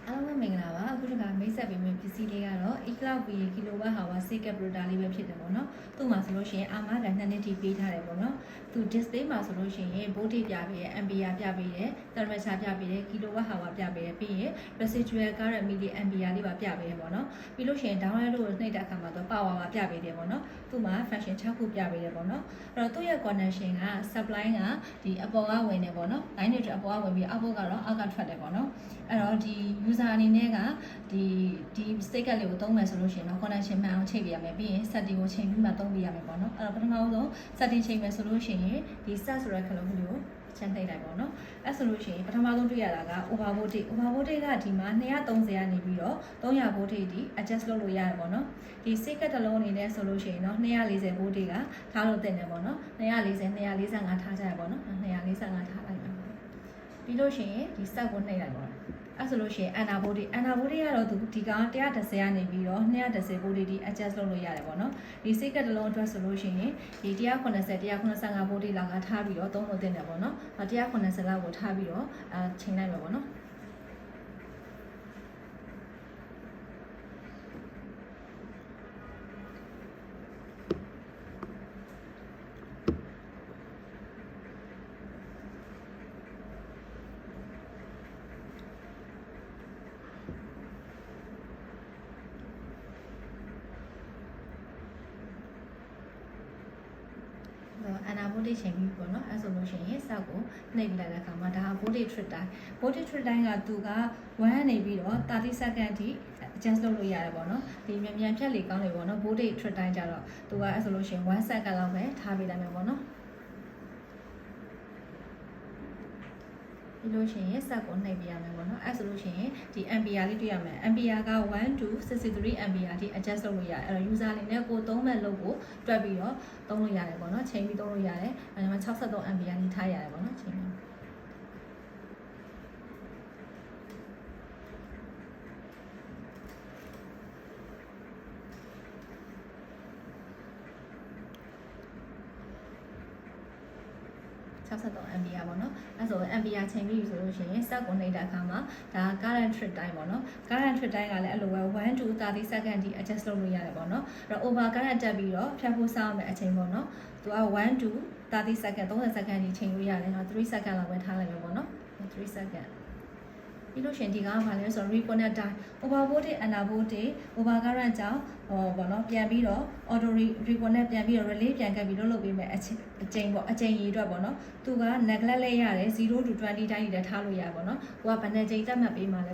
အားလုံးပဲမင်္ဂလာပါအခုတခါမိတ်ဆက်ပေးမယ့်ပစ္စည်းလေးကတော့ E-Cloud PA Kilowatt Hour Secret Product လေးပဲဖြစ်တယ်ပေါ့နော်သူ့မှာဆိုလို့ရှိရင်အာမခံ2နှစ်ထိပေးထားတယ်ပေါ့နော်သူ display မှာဆိုလို့ရှိရင် voltage ပြပေးတယ် ampere ပြပေးတယ် temperature ပြပေးတယ် kilowatt hour ပြပေးတယ်ပြီးရင် residual current milliampere လေးပါပြပေးတယ်ပေါ့နော်ပြီးလို့ရှိရင် download လို့နှိပ်တဲ့အခါမှာတော့ power ပါပြပေးတယ်ပေါ့နော်သူ့မှာ function 6ခုပြပေးတယ်ပေါ့နော်အဲ့တော့သူ့ရဲ့ connection က supply ကဒီအပေါ်ကဝင်နေပေါ့နော် line တွေအပေါ်ကဝင်ပြီးအောက်ဘက်ကတော့အောက်ကထွက်တယ်ပေါ့နော်အဲ့တော့ဒီ user အနေနဲ့ကဒီ stick လေးကိုသုံးမယ်ဆိုလို့ရှိရင်တော့ connection မှန်အောင်ချိန်ပြရမယ်ပြီးရင် setting ကိုချိန်ပြီးမှသုံးပြရမယ်ပေါ့နော်အဲ့တော့ပထမဆုံး setting ချိန်မယ်ဆိုလို့ရှိရင်ဒီ set ဆိုတဲ့ခလုံးလေးကိုချက်နှိပ်လိုက်ပေါ့နော်အဲ့ဆိုလို့ရှိရင်ပထမဆုံးတွေ့ရတာက over voltage ကဒီမှာ230ကနေပြီးတော့300 voltage ဒီ adjust လုပ်လို့ရတယ်ပေါ့နော်ဒီ secret တစ်လုံးအနေနဲ့ဆိုလို့ရှိရင်တော့240 voltage ကထားလို့တင်တယ်ပေါ့နော်245ထားကြရပေါ့နော်245ထားလိုက်ပါပြီးလို့ရှိရင်ဒီ set ကိုနှိပ်လိုက်ပါအဲ့ဆိုလို့ရှိရင် ana voltage ကတော့ဒီကောင်130ကနေပြီးတော့210 voltage ဒီ adjust လုပ်လို့ရတယ်ပေါ့နော်ဒီ secret တစ်လုံးအတွက်ဆိုလို့ရှိရင်ဒီ190 voltage လောက်ကထားပြီးတော့သုံးလို့တင်တယ်ပေါ့နော်190လောက်ကိုထားပြီးတော့ချိန်လိုက်ပါပေါ့နော်ana voltage ချိန်ပြီးပေါ့နော်အဲ့ဆိုလို့ရှိရင်စောက်ကိုနှိပ်လိုက်တဲ့အခါမှာဒါက voltage trip time ကသူက1နေပြီးတော့30 second ထိ adjust လုပ်လို့ရတယ်ပေါ့နော်ဒီမြန်ဖြတ်လေကောင်းလေပေါ့နော် voltage trip time ကြတော့သူကအဲ့ဆိုလို့ရှိရင်1 second လောက်ပဲထားပေးလိုက်မယ်ပေါ့နော်ပြီးလို့ရှိရင်စက်ကိုနှိပ်ပြရမယ်ပေါ့နော်အဲ့ဆိုလို့ရှိရင်ဒီ ampere လေးတွေ့ရမယ် ampere က1 to 63 ampere အထိ adjust လုပ်လို့ရတယ်အဲ့တော့ user အနေနဲ့ကိုသုံးမဲ့လို့ကိုတွက်ပြီးတော့သုံးလို့ရတယ်ပေါ့နော်ချိန်ပြီးသုံးလို့ရတယ်အဲ့မှာ63 ampere ထိထားရတယ်ပေါ့နော်ချိန်ပြီး63 ampere ပေါ့နော်အဲ့ဆို ampere ချိန်ပြီးဆိုလို့ရှိရင် set ကိုနှိပ်တဲ့အခါမှာဒါ current trip time ပေါ့နော် current trip time ကလည်းအဲ့လိုပဲ1 to 30 second ထိ adjust လုပ်လို့ရတယ်ပေါ့နော်အဲ့တော့ over current တက်ပြီးတော့ဖြတ်ဖို့စောင့်မယ်အချိန်ပေါ့နော်သူက1 to 30 second 30 second ထိချိန်လို့ရတယ်နော်3 second လောက်ပဲထားလိုက်မယ်ပေါ့နော်3 secondပြီးလို့ရှိရင်ဒီကဘာလဲဆိုတော့ reconnect time over voltage under voltage over current ကြောင့်ပေါ့နော်ပြန်ပြီးတော့ auto reconnect ပြန်ပြီးတော့ relay ပြန်ကပ်ပြီးလုပ်ပေးမယ်အချိန်ပေါ့အချိန်ရည်အတွက်ပေါ့နော်သူက neglect လဲရတယ်0 to 20 တိုင်းတွေထားလို့ရပါပေါ့နော်ကိုကဘယ်နှချိန်သတ်မှတ်ပေးမှလဲ